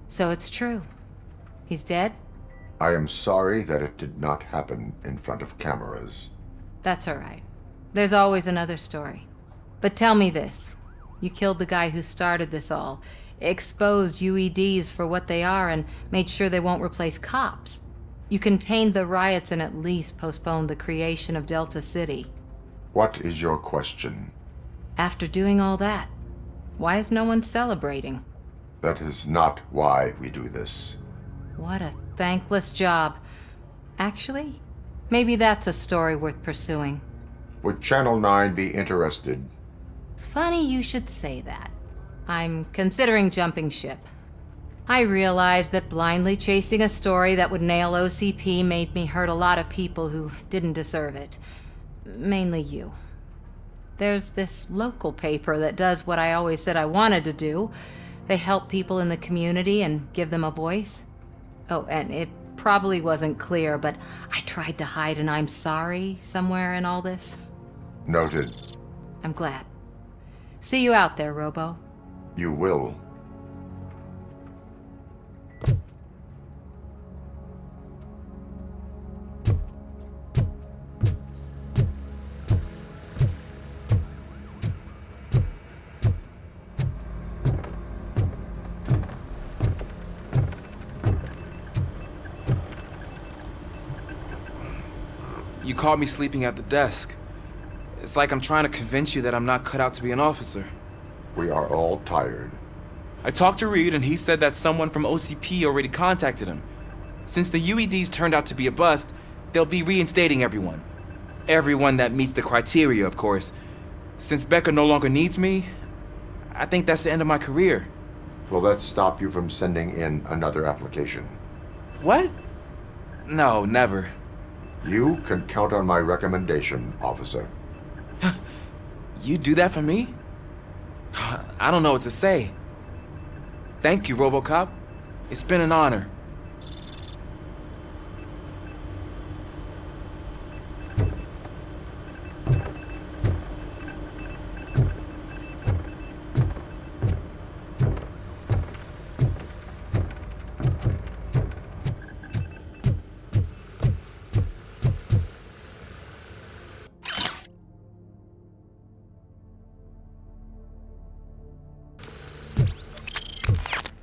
So it's true. He's dead? I am sorry that it did not happen in front of cameras. That's all right. There's always another story. But tell me this. You killed the guy who started this all, exposed UEDs for what they are, and made sure they won't replace cops. You contained the riots and at least postponed the creation of Delta City. What is your question? After doing all that, why is no one celebrating? That is not why we do this. What a thankless job. Actually, maybe that's a story worth pursuing. Would Channel 9 be interested? Funny you should say that. I'm considering jumping ship. I realized that blindly chasing a story that would nail OCP made me hurt a lot of people who didn't deserve it. Mainly you. There's this local paper that does what I always said I wanted to do. They help people in the community and give them a voice. Oh, and it probably wasn't clear, but I tried to hide an I'm sorry somewhere in all this. Noted. I'm glad. See you out there, Robo. You will. You caught me sleeping at the desk. It's like I'm trying to convince you that I'm not cut out to be an officer. We are all tired. I talked to Reed and he said that someone from OCP already contacted him. Since the UEDs turned out to be a bust, they'll be reinstating everyone. Everyone that meets the criteria, of course. Since Becca no longer needs me, I think that's the end of my career. Will that stop you from sending in another application? What? No, never. You can count on my recommendation, officer. You do that for me? I don't know what to say. Thank you, RoboCop. It's been an honor.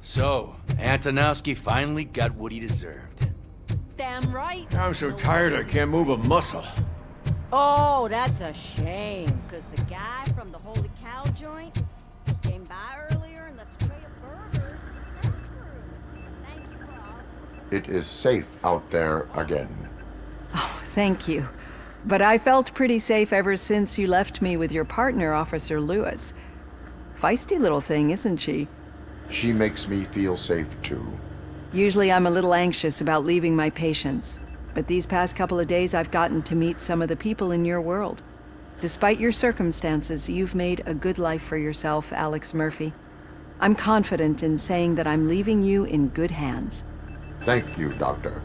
So, Antonowski finally got what he deserved. Damn right. I'm so tired I can't move a muscle. Oh, that's a shame. Because the guy from the Holy Cow joint came by earlier and left a tray of burgers in his staff room. Thank you for all. It is safe out there again. Oh, thank you. But I felt pretty safe ever since you left me with your partner, Officer Lewis. Feisty little thing, isn't she? She makes me feel safe too. Usually I'm a little anxious about leaving my patients, but these past couple of days I've gotten to meet some of the people in your world. Despite your circumstances, you've made a good life for yourself, Alex Murphy. I'm confident in saying that I'm leaving you in good hands. Thank you, Doctor.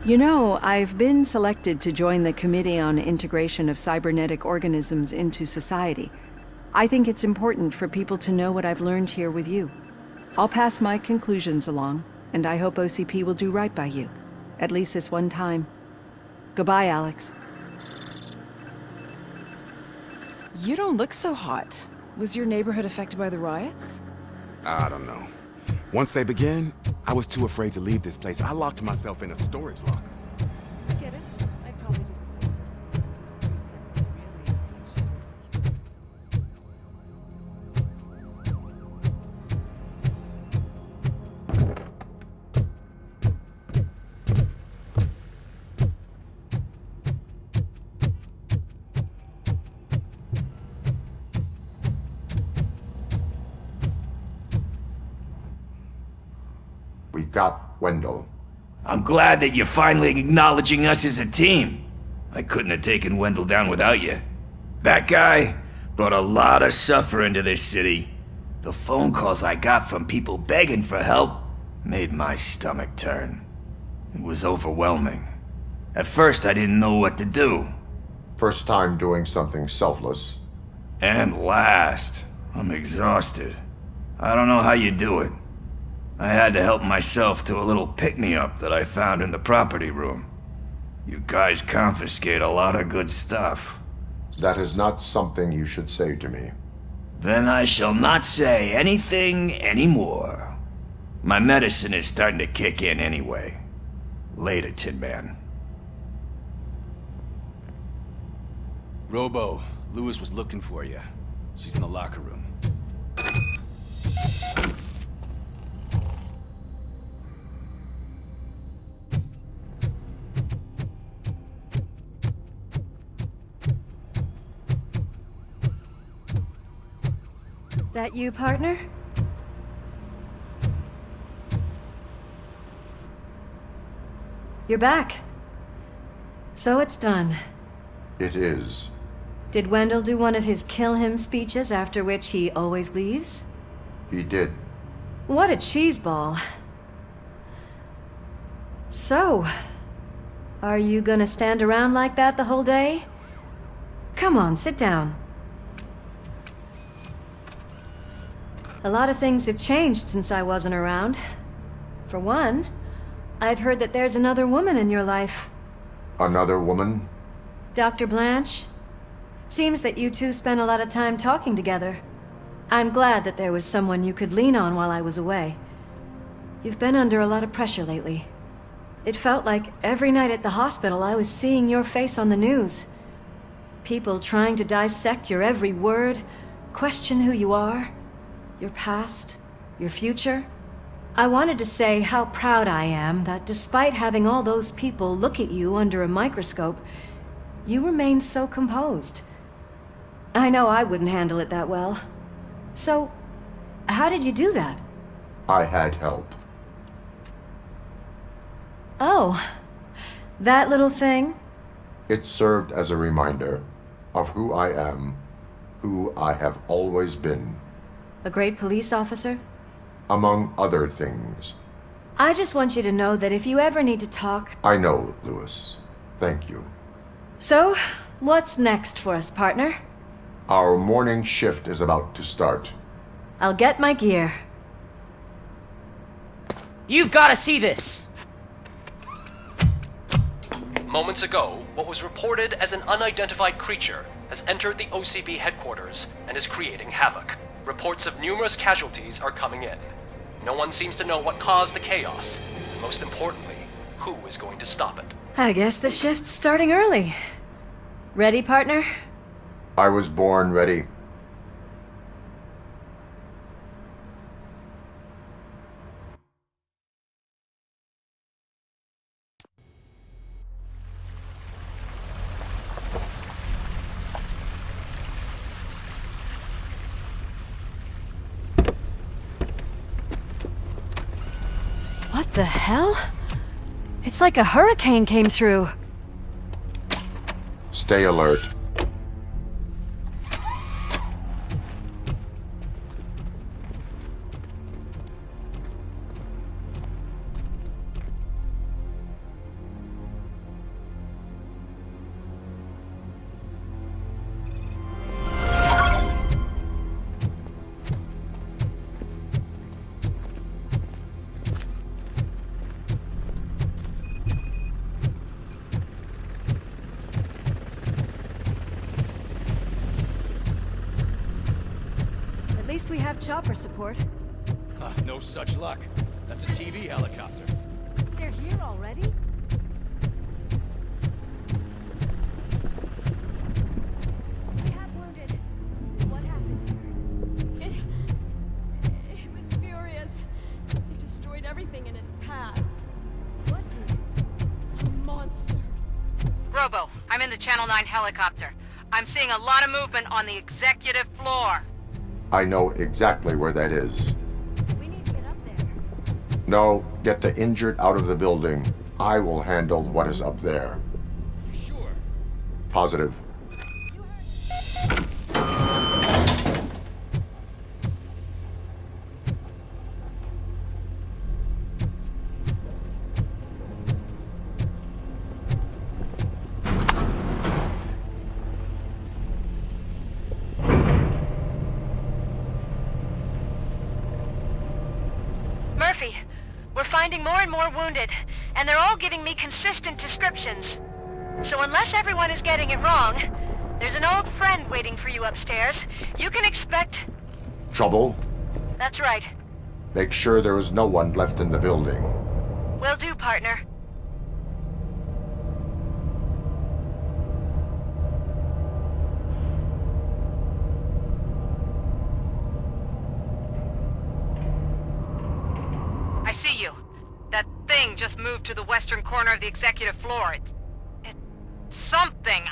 You know, I've been selected to join the Committee on Integration of Cybernetic Organisms into Society. I think it's important for people to know what I've learned here with you. I'll pass my conclusions along, and I hope OCP will do right by you. At least this one time. Goodbye, Alex. You don't look so hot. Was your neighborhood affected by the riots? I don't know. Once they began, I was too afraid to leave this place. I locked myself in a storage locker. I get it. I'd probably do the same. This place really We got Wendell. I'm glad that you're finally acknowledging us as a team. I couldn't have taken Wendell down without you. That guy brought a lot of suffering to this city. The phone calls I got from people begging for help made my stomach turn. It was overwhelming. At first, I didn't know what to do. First time doing something selfless. And last, I'm exhausted. I don't know how you do it. I had to help myself to a little pick-me-up that I found in the property room. You guys confiscate a lot of good stuff. That is not something you should say to me. Then I shall not say anything anymore. My medicine is starting to kick in anyway. Later, Tin Man. Robo, Lewis was looking for you. She's in the locker room. That you, partner? You're back. So it's done. It is. Did Wendell do one of his kill him speeches after which he always leaves? He did. What a cheeseball. So, are you gonna stand around like that the whole day? Come on, sit down. A lot of things have changed since I wasn't around. For one, I've heard that there's another woman in your life. Another woman? Dr. Blanche? Seems that you two spent a lot of time talking together. I'm glad that there was someone you could lean on while I was away. You've been under a lot of pressure lately. It felt like every night at the hospital I was seeing your face on the news. People trying to dissect your every word, question who you are, your past, your future. I wanted to say how proud I am that despite having all those people look at you under a microscope, you remain so composed. I know I wouldn't handle it that well. So, how did you do that? I had help. Oh, that little thing? It served as a reminder of who I am, who I have always been. A great police officer? Among other things. I just want you to know that if you ever need to talk... I know, Lewis. Thank you. So, what's next for us, partner? Our morning shift is about to start. I'll get my gear. You've got to see this! Moments ago, what was reported as an unidentified creature has entered the OCB headquarters and is creating havoc. Reports of numerous casualties are coming in. No one seems to know what caused the chaos. And most importantly, who is going to stop it. I guess the shift's starting early. Ready, partner? I was born ready. What the hell? It's like a hurricane came through. Stay alert. At least we have chopper support. No such luck. That's a TV helicopter. They're here already? We have wounded. What happened here? It was furious. It destroyed everything in its path. What did? A monster. Robo, I'm in the Channel 9 helicopter. I'm seeing a lot of movement on the executive floor. I know exactly where that is. We need to get up there. No, get the injured out of the building. I will handle what is up there. Sure. Positive. Murphy, We're finding more and more wounded, and they're all giving me consistent descriptions. So unless everyone is getting it wrong, there's an old friend waiting for you upstairs. You can expect... Trouble? That's right. Make sure there is no one left in the building. Will do, partner. I see you. That thing just moved to the western corner of the executive floor. It's something.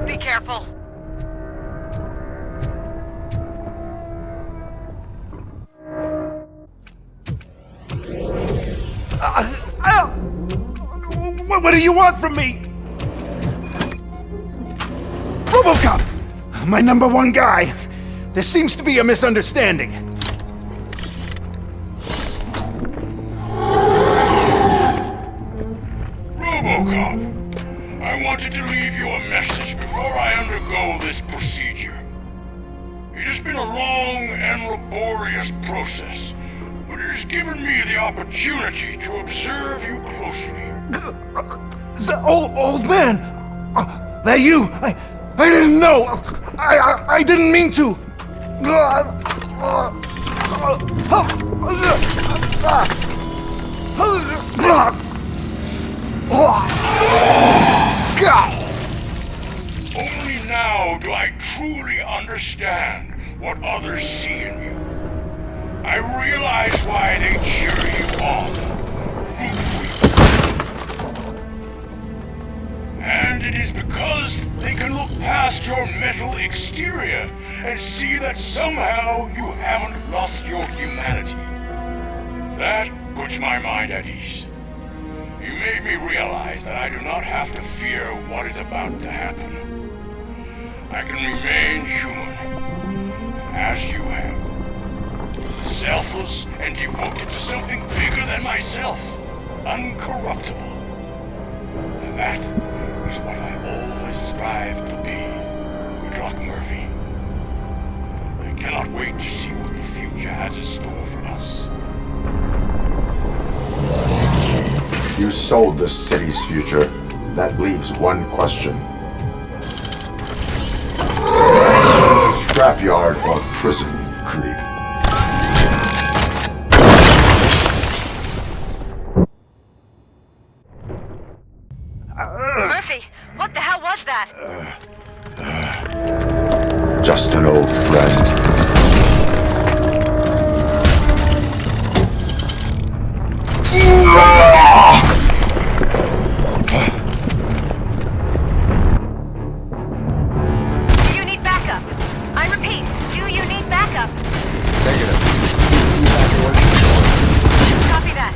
Be careful. What do you want from me? RoboCop! My number one guy. There seems to be a misunderstanding. RoboCop, I wanted to leave you a message before I undergo this procedure. It has been a long and laborious process, but it has given me the opportunity to observe you closely. The old man! That you! I didn't know! I didn't mean to! Only now do I truly understand what others see in you. I realize why they cheer you on. And it is because they can look past your metal exterior and see that somehow you haven't lost your humanity. That puts my mind at ease. You made me realize that I do not have to fear what is about to happen. I can remain human, as you have. Selfless and devoted to something bigger than myself. Uncorruptible. And that is what I always strive to be, good luck, Murphy. I cannot wait to see what the future has in store for us. You sold the city's future. That leaves one question. Scrapyard or prison, creep? Murphy, what the hell was that? Just an old friend. Do you need backup? I repeat, do you need backup? Negative. Copy that.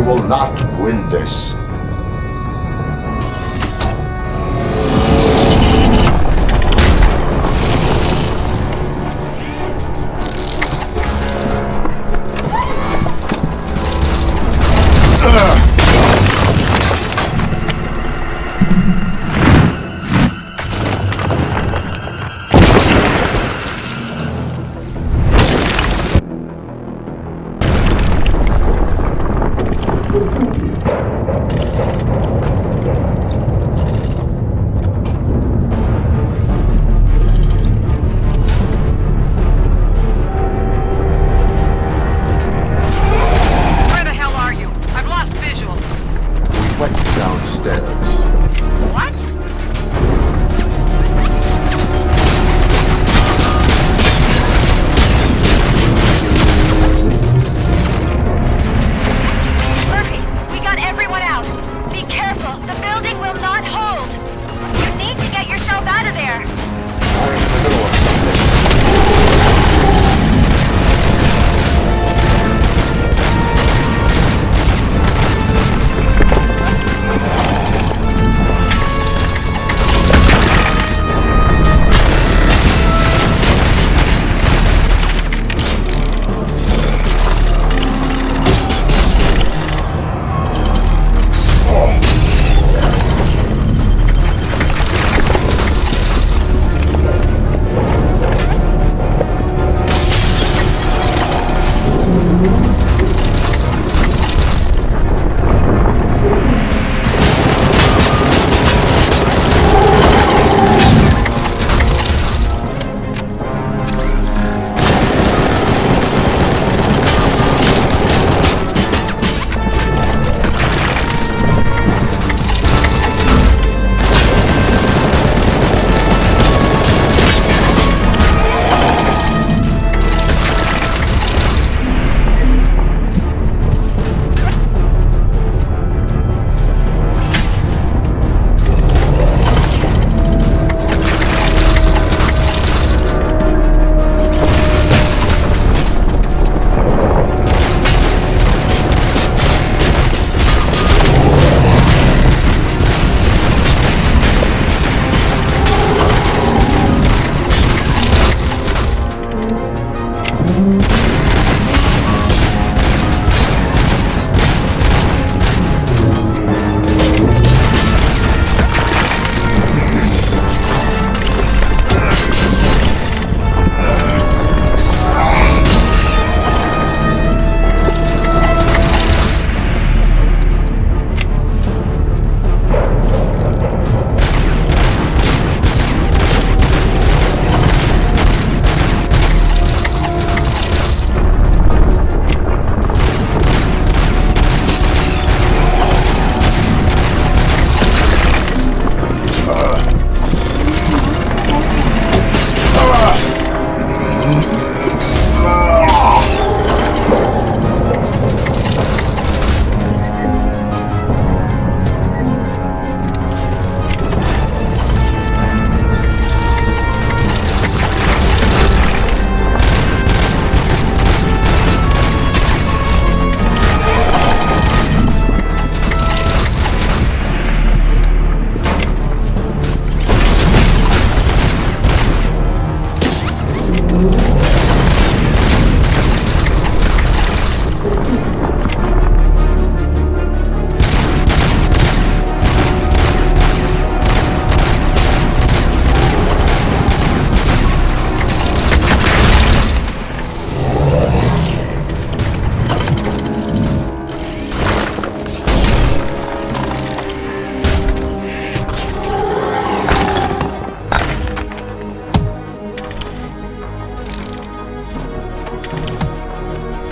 will not win this. Downstairs. What? Murphy, we got everyone out. Be careful. The building will not hold. You need to get yourself out of there. I'm in the middle of something.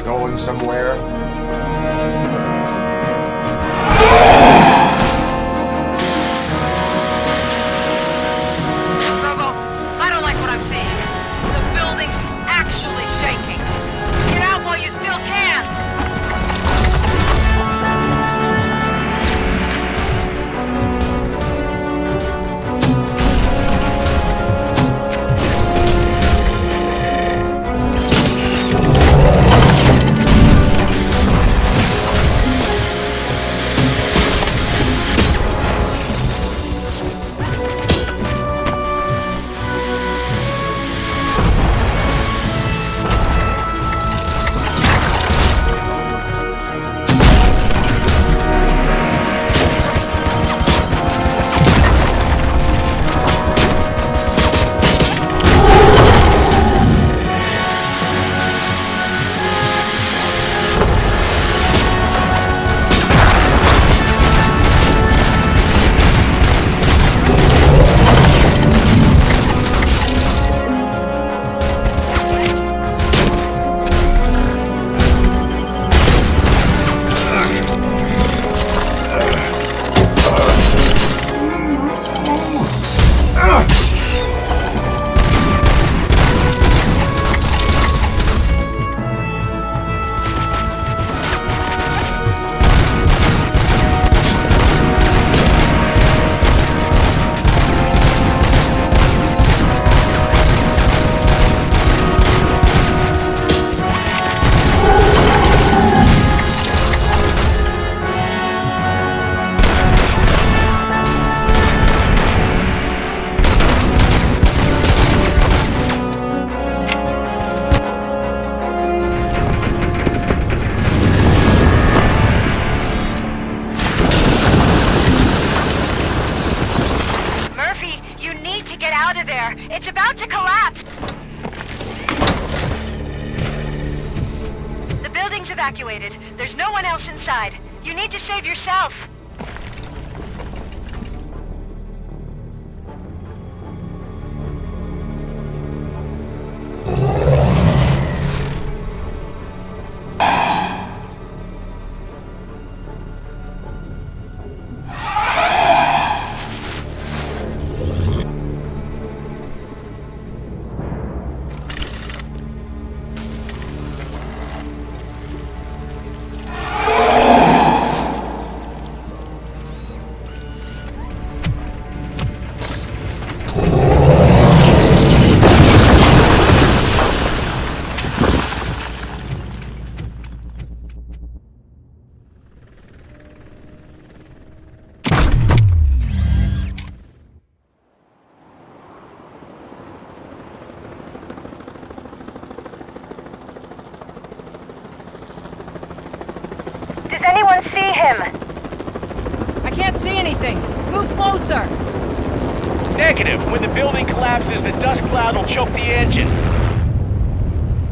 Going somewhere? Robo, I don't like what I'm seeing. The building's actually shaking. Get out while you still can. evacuated. There's no one else inside. You need to save yourself. Does anyone see him? I can't see anything. Move closer. Negative. When the building collapses, the dust cloud will choke the engine.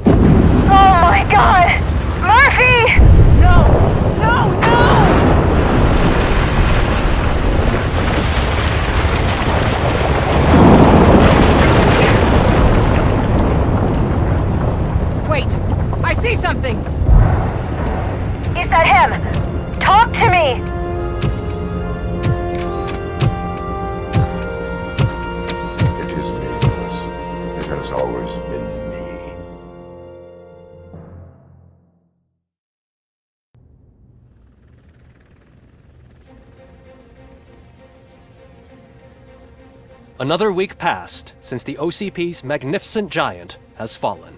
Oh my god! Murphy! No! No! No! Wait! I see something! Is that him? Talk to me! It is me, Lewis. It has always been me. Another week passed since the OCP's magnificent giant has fallen.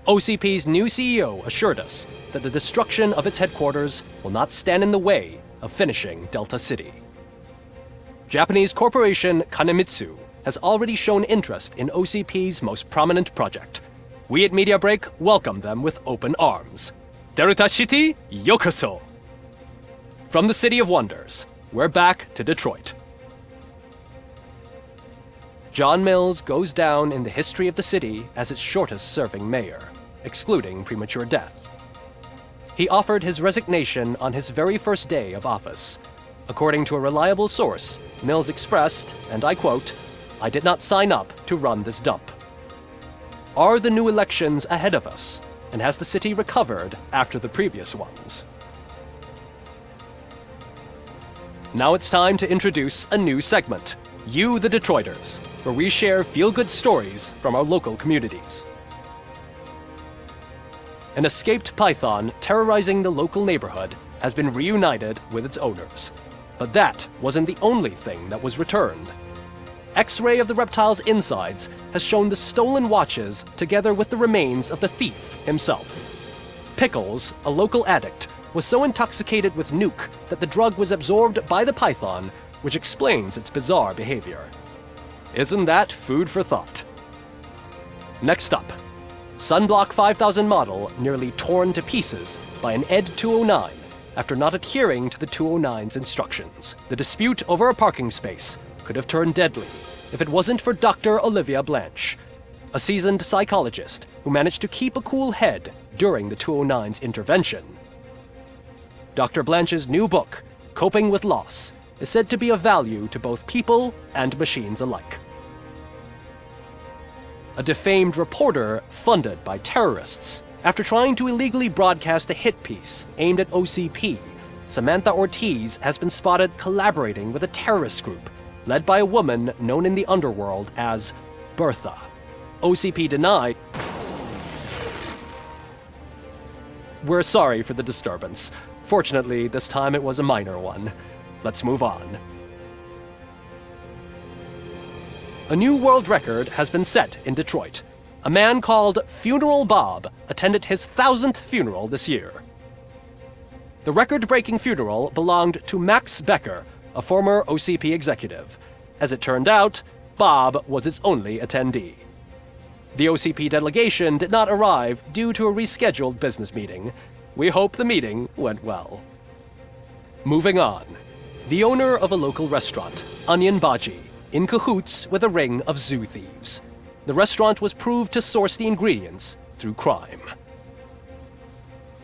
OCP's new CEO assured us that the destruction of its headquarters will not stand in the way of finishing Delta City. Japanese corporation Kanemitsu has already shown interest in OCP's most prominent project. We at Media Break welcome them with open arms. Delta City, yokoso! From the City of Wonders, we're back to Detroit. John Mills goes down in the history of the city as its shortest-serving mayor, excluding premature death. He offered his resignation on his very first day of office. According to a reliable source, Mills expressed, and I quote, "I did not sign up to run this dump." Are the new elections ahead of us, and has the city recovered after the previous ones? Now it's time to introduce a new segment, You the Detroiters, where we share feel-good stories from our local communities. An escaped python terrorizing the local neighborhood has been reunited with its owners. But that wasn't the only thing that was returned. X-ray of the reptile's insides has shown the stolen watches together with the remains of the thief himself. Pickles, a local addict, was so intoxicated with nuke that the drug was absorbed by the python, which explains its bizarre behavior. Isn't that food for thought? Next up, Sunblock 5000 model nearly torn to pieces by an ED 209 after not adhering to the 209's instructions. The dispute over a parking space could have turned deadly if it wasn't for Dr. Olivia Blanche, a seasoned psychologist who managed to keep a cool head during the 209's intervention. Dr. Blanche's new book, Coping with Loss, is said to be of value to both people and machines alike. A defamed reporter funded by terrorists. After trying to illegally broadcast a hit piece aimed at OCP, Samantha Ortiz has been spotted collaborating with a terrorist group led by a woman known in the underworld as Bertha. OCP denied. We're sorry for the disturbance. Fortunately, this time it was a minor one. Let's move on. A new world record has been set in Detroit. A man called Funeral Bob attended his 1000th funeral this year. The record-breaking funeral belonged to Max Becker, a former OCP executive. As it turned out, Bob was its only attendee. The OCP delegation did not arrive due to a rescheduled business meeting. We hope the meeting went well. Moving on. The owner of a local restaurant, Onion Baji, in cahoots with a ring of zoo thieves. The restaurant was proved to source the ingredients through crime.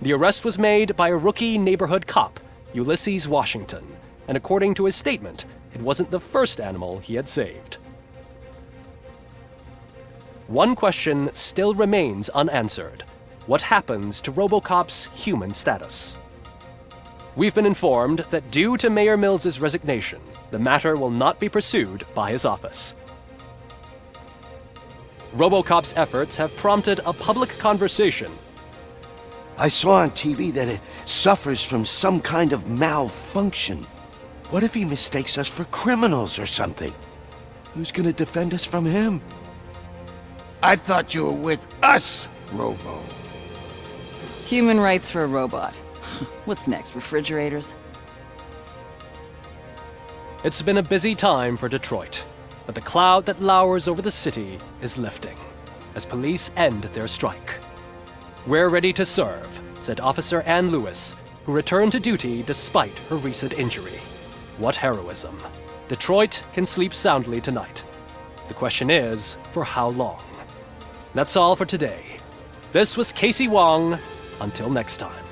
The arrest was made by a rookie neighborhood cop, Ulysses Washington, and according to his statement, it wasn't the first animal he had saved. One question still remains unanswered. What happens to RoboCop's human status? We've been informed that due to Mayor Mills's resignation, the matter will not be pursued by his office. RoboCop's efforts have prompted a public conversation. I saw on TV that it suffers from some kind of malfunction. What if he mistakes us for criminals or something? Who's gonna defend us from him? I thought you were with us, Robo. Human rights for a robot. What's next, refrigerators? It's been a busy time for Detroit, but the cloud that lowers over the city is lifting as police end their strike. "We're ready to serve," said Officer Ann Lewis, who returned to duty despite her recent injury. What heroism. Detroit can sleep soundly tonight. The question is, for how long? That's all for today. This was Casey Wong. Until next time.